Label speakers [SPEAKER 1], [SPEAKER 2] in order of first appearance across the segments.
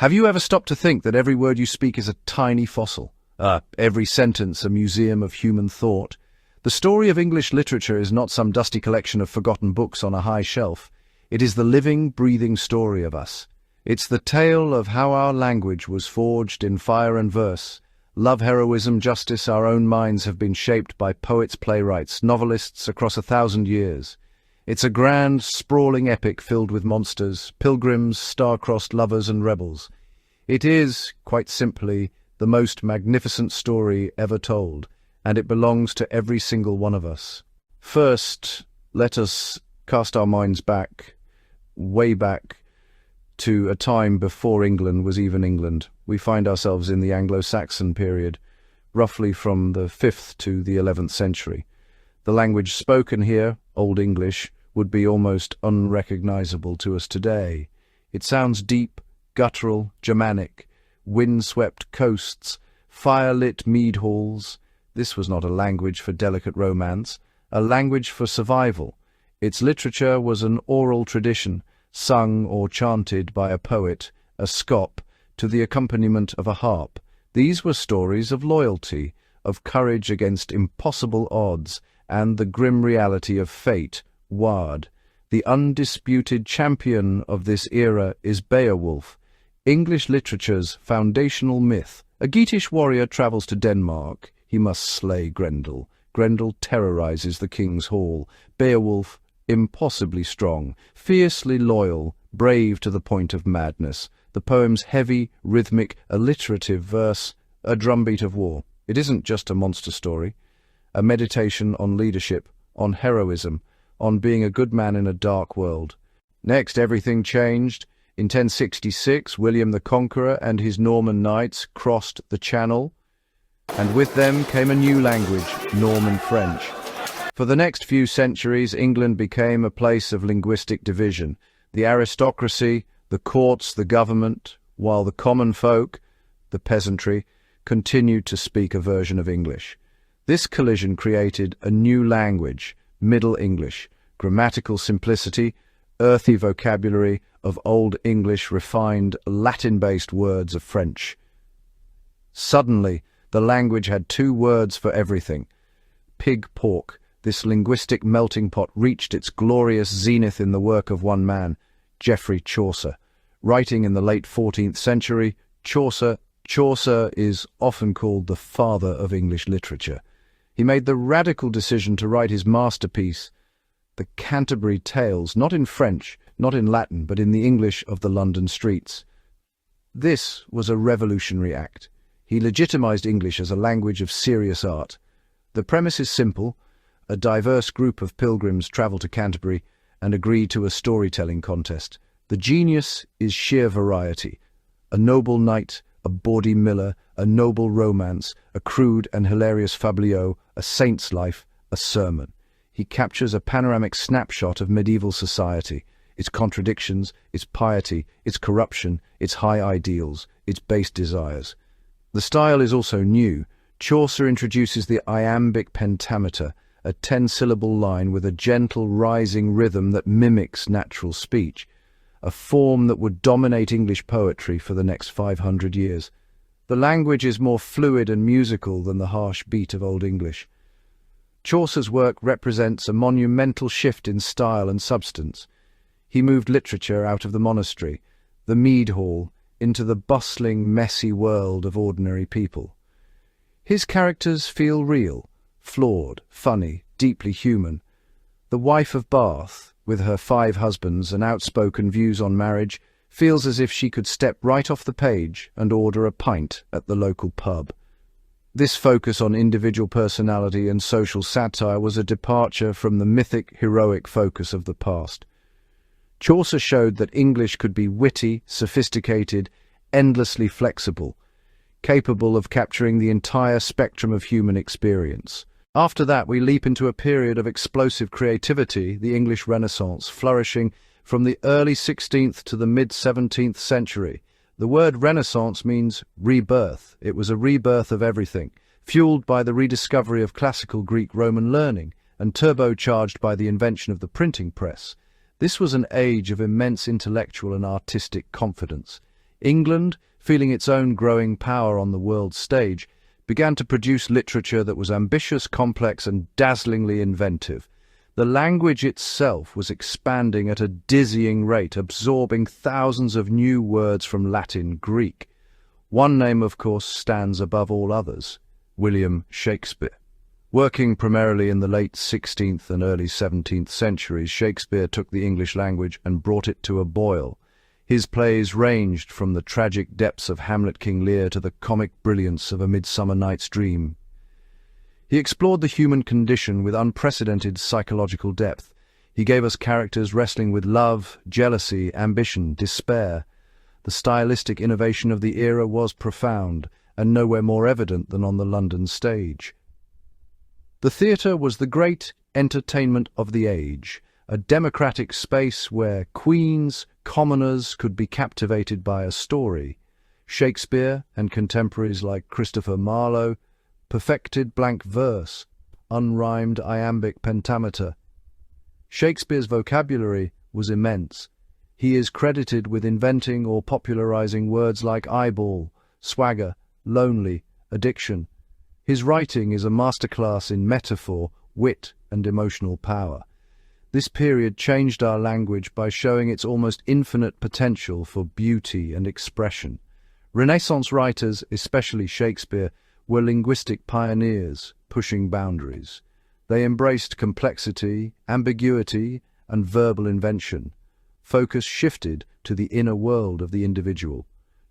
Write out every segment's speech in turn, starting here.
[SPEAKER 1] Have you ever stopped to think that every word you speak is a tiny fossil? Every sentence a museum of human thought? The story of English literature is not some dusty collection of forgotten books on a high shelf. It is the living, breathing story of us. It's the tale of how our language was forged in fire and verse. Love, heroism, justice, our own minds have been shaped by poets, playwrights, novelists across 1,000 years. It's a grand, sprawling epic filled with monsters, pilgrims, star-crossed lovers and rebels. It is, quite simply, the most magnificent story ever told, and it belongs to every single one of us. First, let us cast our minds back, way back, to a time before England was even England. We find ourselves in the Anglo-Saxon period, roughly from the 5th to the 11th century. The language spoken here, Old English, would be almost unrecognizable to us today. It sounds deep, guttural, Germanic, wind-swept coasts, fire-lit mead halls. This was not a language for delicate romance, a language for survival. Its literature was an oral tradition, sung or chanted by a poet, a scop, to the accompaniment of a harp. These were stories of loyalty, of courage against impossible odds, and the grim reality of fate. Ward. The undisputed champion of this era is Beowulf, English literature's foundational myth. A Geatish warrior travels to Denmark. He must slay Grendel. Grendel terrorizes the king's hall. Beowulf, impossibly strong, fiercely loyal, brave to the point of madness. The poem's heavy, rhythmic, alliterative verse, a drumbeat of war. It isn't just a monster story, a meditation on leadership, on heroism, on being a good man in a dark world. Next, everything changed. In 1066, William the Conqueror and his Norman knights crossed the Channel, and with them came a new language, Norman French. For the next few centuries, England became a place of linguistic division. The aristocracy, the courts, the government, while the common folk, the peasantry, continued to speak a version of English. This collision created a new language, Middle English, grammatical simplicity, earthy vocabulary of Old English, refined Latin-based words of French. Suddenly, the language had two words for everything. Pig, pork. This linguistic melting pot reached its glorious zenith in the work of one man, Geoffrey Chaucer. Writing in the late 14th century, Chaucer is often called the father of English literature. He made the radical decision to write his masterpiece, the Canterbury Tales, not in French, not in Latin, but in the English of the London streets. This was a revolutionary act. He legitimized English as a language of serious art. The premise is simple. A diverse group of pilgrims travel to Canterbury and agree to a storytelling contest. The genius is sheer variety. A noble knight, a bawdy miller, a noble romance, a crude and hilarious fabliau, a saint's life, a sermon. He captures a panoramic snapshot of medieval society, its contradictions, its piety, its corruption, its high ideals, its base desires. The style is also new. Chaucer introduces the iambic pentameter, a 10-syllable line with a gentle rising rhythm that mimics natural speech, a form that would dominate English poetry for the next 500 years. The language is more fluid and musical than the harsh beat of Old English. Chaucer's work represents a monumental shift in style and substance. He moved literature out of the monastery, the mead hall, into the bustling, messy world of ordinary people. His characters feel real, flawed, funny, deeply human. The wife of Bath, with her 5 husbands and outspoken views on marriage, feels as if she could step right off the page and order a pint at the local pub. This focus on individual personality and social satire was a departure from the mythic, heroic focus of the past. Chaucer showed that English could be witty, sophisticated, endlessly flexible, capable of capturing the entire spectrum of human experience. After that, we leap into a period of explosive creativity, the English Renaissance, flourishing from the early 16th to the mid-17th century. The word Renaissance means rebirth. It was a rebirth of everything, fueled by the rediscovery of classical Greek-Roman learning and turbocharged by the invention of the printing press. This was an age of immense intellectual and artistic confidence. England, feeling its own growing power on the world stage, began to produce literature that was ambitious, complex, and dazzlingly inventive. The language itself was expanding at a dizzying rate, absorbing thousands of new words from Latin, Greek. One name, of course, stands above all others: William Shakespeare. Working primarily in the late 16th and early 17th centuries, Shakespeare took the English language and brought it to a boil. His plays ranged from the tragic depths of Hamlet, King Lear to the comic brilliance of A Midsummer Night's Dream. He explored the human condition with unprecedented psychological depth. He gave us characters wrestling with love, jealousy, ambition, despair. The stylistic innovation of the era was profound, and nowhere more evident than on the London stage. The theatre was the great entertainment of the age, a democratic space where queens, commoners could be captivated by a story. Shakespeare and contemporaries like Christopher Marlowe perfected blank verse, unrhymed iambic pentameter. Shakespeare's vocabulary was immense. He is credited with inventing or popularizing words like eyeball, swagger, lonely, addiction. His writing is a masterclass in metaphor, wit, and emotional power. This period changed our language by showing its almost infinite potential for beauty and expression. Renaissance writers, especially Shakespeare, were linguistic pioneers, pushing boundaries. They embraced complexity, ambiguity, and verbal invention. Focus shifted to the inner world of the individual.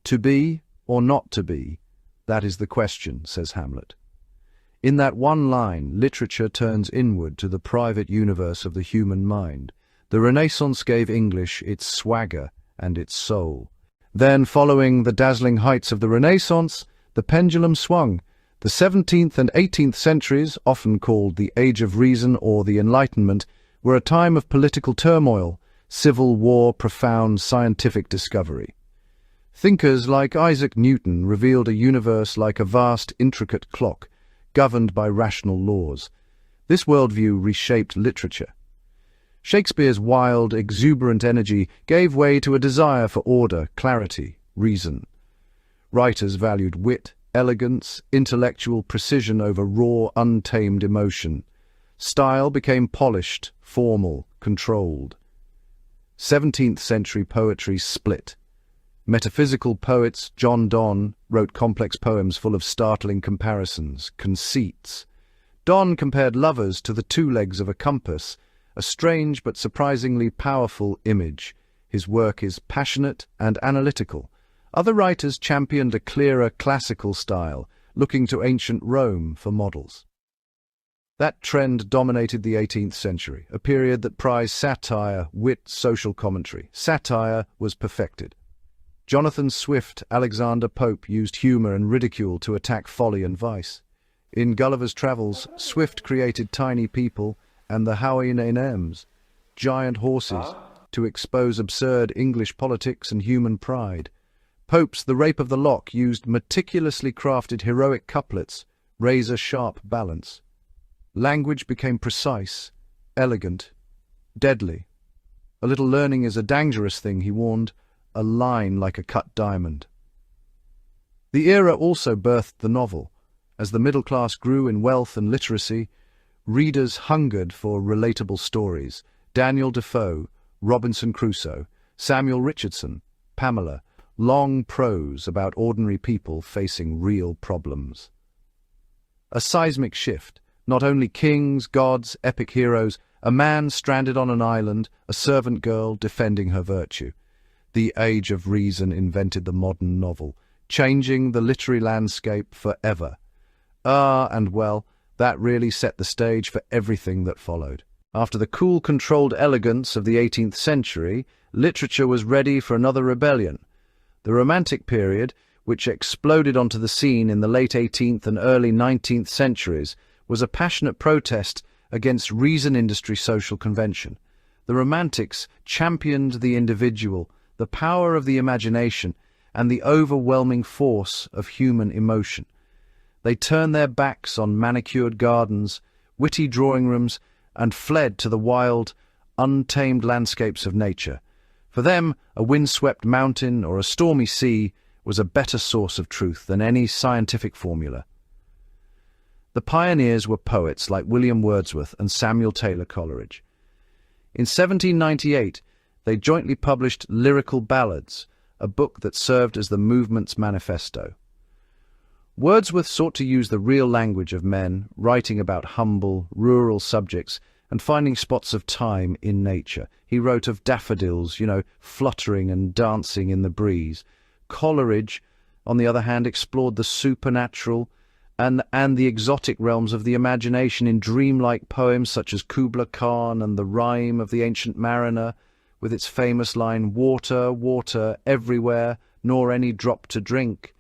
[SPEAKER 1] To be or not to be, that is the question, says Hamlet. In that one line, literature turns inward to the private universe of the human mind. The Renaissance gave English its swagger and its soul. Then, following the dazzling heights of the Renaissance, the pendulum swung. The 17th and 18th centuries, often called the Age of Reason or the Enlightenment, were a time of political turmoil, civil war, profound scientific discovery. Thinkers like Isaac Newton revealed a universe like a vast, intricate clock, governed by rational laws. This worldview reshaped literature. Shakespeare's wild, exuberant energy gave way to a desire for order, clarity, reason. Writers valued wit, elegance, intellectual precision over raw, untamed emotion. Style became polished, formal, controlled. 17th century poetry split. Metaphysical poets John Donne wrote complex poems full of startling comparisons, conceits. Donne compared lovers to the two legs of a compass, a strange but surprisingly powerful image. His work is passionate and analytical. Other writers championed a clearer classical style, looking to ancient Rome for models. That trend dominated the 18th century, a period that prized satire, wit, social commentary. Satire was perfected. Jonathan Swift, Alexander Pope used humor and ridicule to attack folly and vice. In Gulliver's Travels, Swift created tiny people and the Houyhnhnms, giant horses, to expose absurd English politics and human pride. Pope's The Rape of the Lock used meticulously crafted heroic couplets, razor-sharp balance. Language became precise, elegant, deadly. A little learning is a dangerous thing, he warned, a line like a cut diamond. The era also birthed the novel. As the middle class grew in wealth and literacy, readers hungered for relatable stories. Daniel Defoe, Robinson Crusoe, Samuel Richardson, Pamela, long prose about ordinary people facing real problems. A seismic shift. Not only kings, gods, epic heroes, a man stranded on an island, a servant girl defending her virtue. The Age of Reason invented the modern novel, changing the literary landscape forever. And well, that really set the stage for everything that followed. After the cool, controlled elegance of the 18th century, literature was ready for another rebellion. The Romantic period, which exploded onto the scene in the late 18th and early 19th centuries, was a passionate protest against reason industry social convention. The Romantics championed the individual, the power of the imagination, and the overwhelming force of human emotion. They turned their backs on manicured gardens, witty drawing rooms, and fled to the wild, untamed landscapes of nature. For them, a windswept mountain or a stormy sea was a better source of truth than any scientific formula. The pioneers were poets like William Wordsworth and Samuel Taylor Coleridge. In 1798, they jointly published Lyrical Ballads, a book that served as the movement's manifesto. Wordsworth sought to use the real language of men, writing about humble, rural subjects and finding spots of time in nature. He wrote of daffodils, fluttering and dancing in the breeze. Coleridge, on the other hand, explored the supernatural and the exotic realms of the imagination in dreamlike poems such as Kubla Khan and the Rime of the Ancient Mariner, with its famous line, "Water, water, everywhere, nor any drop to drink."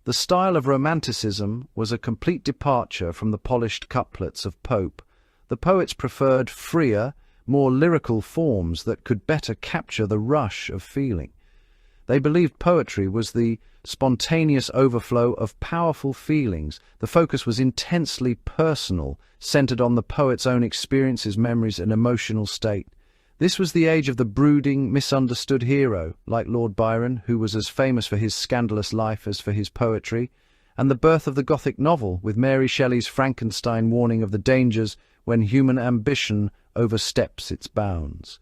[SPEAKER 1] The style of Romanticism was a complete departure from the polished couplets of Pope. The poets preferred freer, more lyrical forms that could better capture the rush of feeling. They believed poetry was the spontaneous overflow of powerful feelings. The focus was intensely personal, centered on the poet's own experiences, memories, and emotional state. This was the age of the brooding, misunderstood hero, like Lord Byron, who was as famous for his scandalous life as for his poetry, and the birth of the Gothic novel, with Mary Shelley's Frankenstein warning of the dangers when human ambition oversteps its bounds.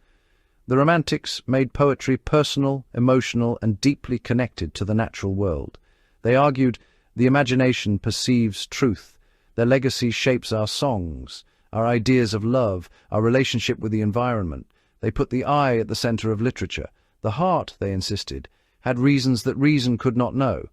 [SPEAKER 1] The Romantics made poetry personal, emotional, and deeply connected to the natural world. They argued the imagination perceives truth. Their legacy shapes our songs, our ideas of love, our relationship with the environment. They put the eye at the center of literature. The heart, they insisted, had reasons that reason could not know.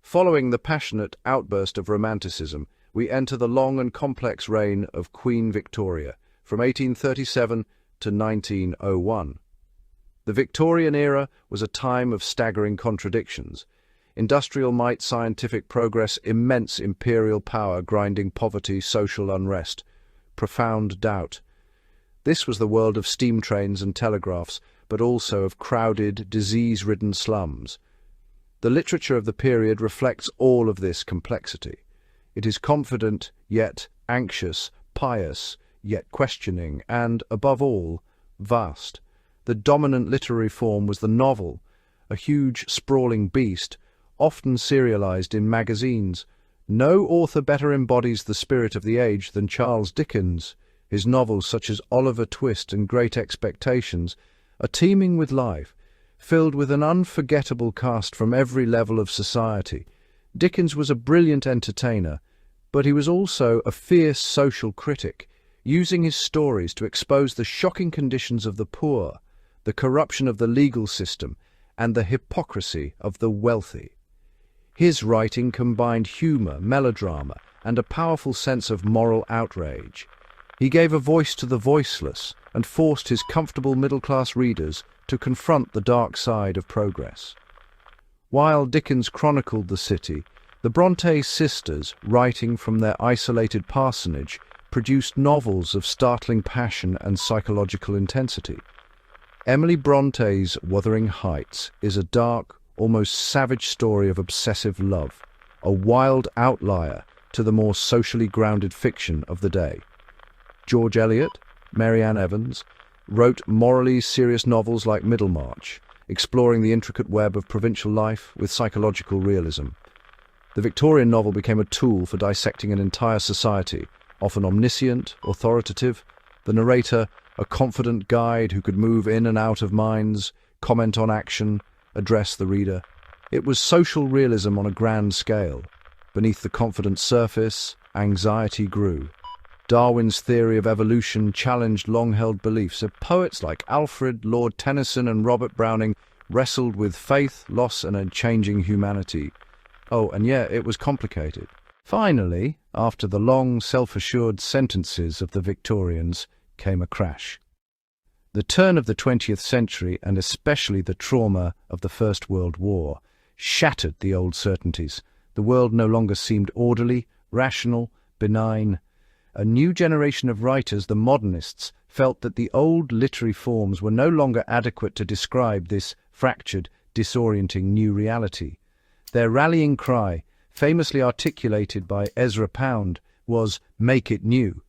[SPEAKER 1] Following the passionate outburst of Romanticism, we enter the long and complex reign of Queen Victoria, from 1837 to 1901. The Victorian era was a time of staggering contradictions. Industrial might, scientific progress, immense imperial power grinding poverty, social unrest, profound doubt. This was the world of steam trains and telegraphs, but also of crowded, disease-ridden slums. The literature of the period reflects all of this complexity. It is confident, yet anxious, pious, yet questioning, and, above all, vast. The dominant literary form was the novel, a huge, sprawling beast, often serialized in magazines. No author better embodies the spirit of the age than Charles Dickens. His novels, such as Oliver Twist and Great Expectations, are teeming with life, filled with an unforgettable cast from every level of society. Dickens was a brilliant entertainer, but he was also a fierce social critic, using his stories to expose the shocking conditions of the poor, the corruption of the legal system, and the hypocrisy of the wealthy. His writing combined humor, melodrama, and a powerful sense of moral outrage. He gave a voice to the voiceless and forced his comfortable middle-class readers to confront the dark side of progress. While Dickens chronicled the city, the Bronte sisters, writing from their isolated parsonage, produced novels of startling passion and psychological intensity. Emily Bronte's Wuthering Heights is a dark, almost savage story of obsessive love, a wild outlier to the more socially grounded fiction of the day. George Eliot, Mary Ann Evans, wrote morally serious novels like Middlemarch, exploring the intricate web of provincial life with psychological realism. The Victorian novel became a tool for dissecting an entire society, often omniscient, authoritative, the narrator a confident guide who could move in and out of minds, comment on action, address the reader. It was social realism on a grand scale. Beneath the confident surface, anxiety grew. Darwin's theory of evolution challenged long-held beliefs, so poets like Alfred, Lord Tennyson and Robert Browning wrestled with faith, loss and a changing humanity. Oh, and yeah, it was complicated. Finally, after the long, self-assured sentences of the Victorians, came a crash. The turn of the 20th century, and especially the trauma of the First World War, shattered the old certainties. The world no longer seemed orderly, rational, benign. A new generation of writers, the Modernists, felt that the old literary forms were no longer adequate to describe this fractured, disorienting new reality. Their rallying cry, famously articulated by Ezra Pound, was "Make it new."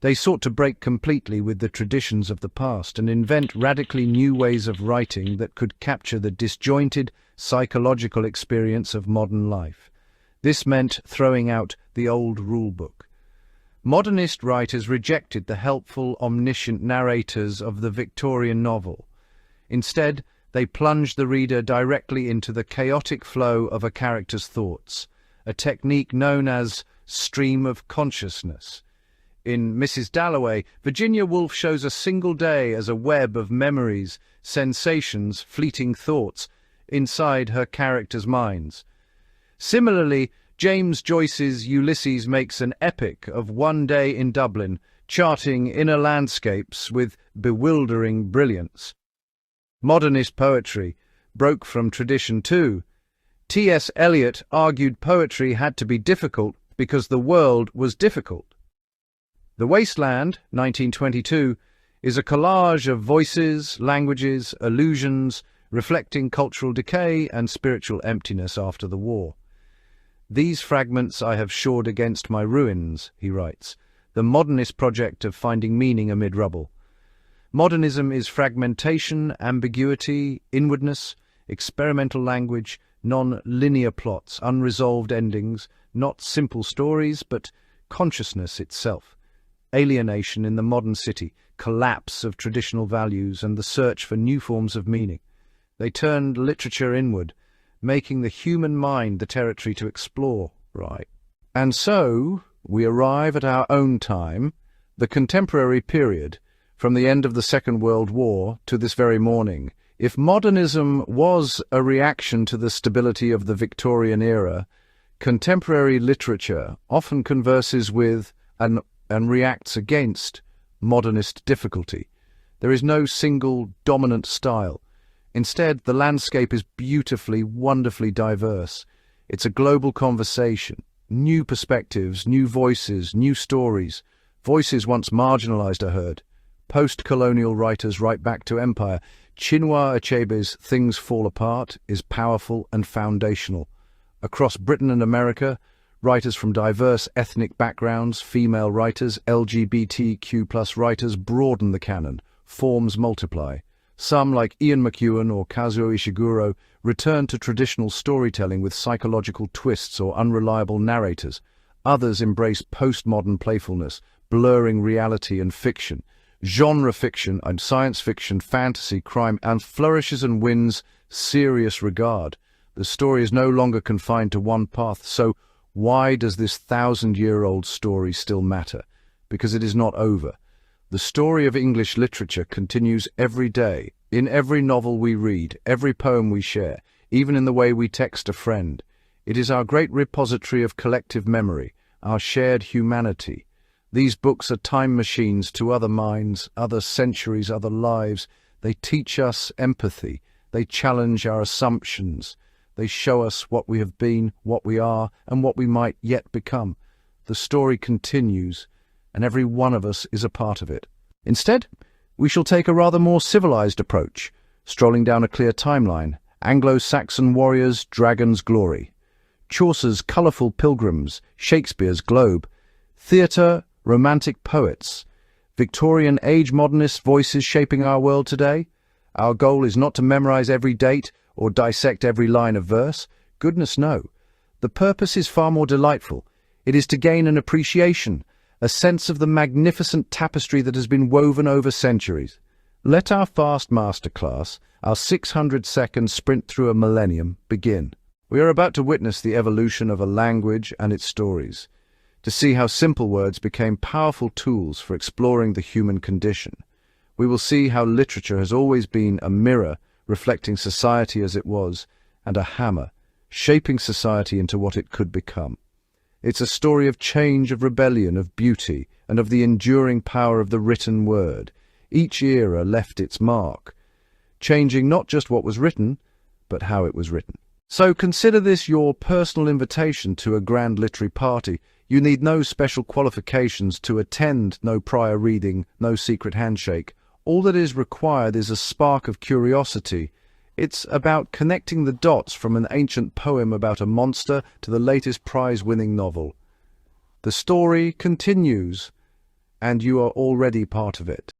[SPEAKER 1] They sought to break completely with the traditions of the past and invent radically new ways of writing that could capture the disjointed psychological experience of modern life. This meant throwing out the old rulebook. Modernist writers rejected the helpful, omniscient narrators of the Victorian novel. Instead, they plunged the reader directly into the chaotic flow of a character's thoughts, a technique known as stream of consciousness. In Mrs. Dalloway, Virginia Woolf shows a single day as a web of memories, sensations, fleeting thoughts inside her characters' minds. Similarly, James Joyce's Ulysses makes an epic of one day in Dublin, charting inner landscapes with bewildering brilliance. Modernist poetry broke from tradition too. T.S. Eliot argued poetry had to be difficult because the world was difficult. The Wasteland, 1922, is a collage of voices, languages, illusions, reflecting cultural decay and spiritual emptiness after the war. "These fragments I have shored against my ruins," he writes, the modernist project of finding meaning amid rubble. Modernism is fragmentation, ambiguity, inwardness, experimental language, non-linear plots, unresolved endings, not simple stories, but consciousness itself. Alienation in the modern city, collapse of traditional values, and the search for new forms of meaning. They turned literature inward, making the human mind the territory to explore, right? And so, we arrive at our own time, the contemporary period, from the end of the Second World War to this very morning. If modernism was a reaction to the stability of the Victorian era, contemporary literature often converses with and reacts against modernist difficulty. There is no single dominant style. Instead, the landscape is beautifully, wonderfully diverse. It's a global conversation, new perspectives, new voices, new stories. Voices once marginalized are heard. Post-colonial writers right back to empire. Chinua Achebe's Things Fall Apart is powerful and foundational. Across Britain and America, writers from diverse ethnic backgrounds, female writers, LGBTQ+ writers broaden the canon. Forms multiply. Some, like Ian McEwan or Kazuo Ishiguro, return to traditional storytelling with psychological twists or unreliable narrators. Others embrace postmodern playfulness, blurring reality and fiction. Genre fiction and science fiction, fantasy, crime, and flourishes and wins serious regard. The story is no longer confined to one path, so why does this 1,000-year-old story still matter? Because it is not over. The story of English literature continues every day, in every novel we read, every poem we share, even in the way we text a friend. It is our great repository of collective memory, our shared humanity. These books are time machines to other minds, other centuries, other lives. They teach us empathy. They challenge our assumptions. They show us what we have been, what we are, and what we might yet become. The story continues, and every one of us is a part of it. Instead, we shall take a rather more civilized approach, strolling down a clear timeline. Anglo-Saxon warriors, dragons' glory. Chaucer's colourful pilgrims, Shakespeare's globe. Theatre, romantic poets. Victorian age modernist voices shaping our world today. Our goal is not to memorize every date or dissect every line of verse. Goodness no. The purpose is far more delightful. It is to gain an appreciation, a sense of the magnificent tapestry that has been woven over centuries. Let our fast masterclass, our 600-second sprint through a millennium, begin. We are about to witness the evolution of a language and its stories, to see how simple words became powerful tools for exploring the human condition. We will see how literature has always been a mirror reflecting society as it was, and a hammer, shaping society into what it could become. It's a story of change, of rebellion, of beauty, and of the enduring power of the written word. Each era left its mark, changing not just what was written, but how it was written. So consider this your personal invitation to a grand literary party. You need no special qualifications to attend, no prior reading, no secret handshake. All that is required is a spark of curiosity. It's about connecting the dots from an ancient poem about a monster to the latest prize-winning novel. The story continues, and you are already part of it.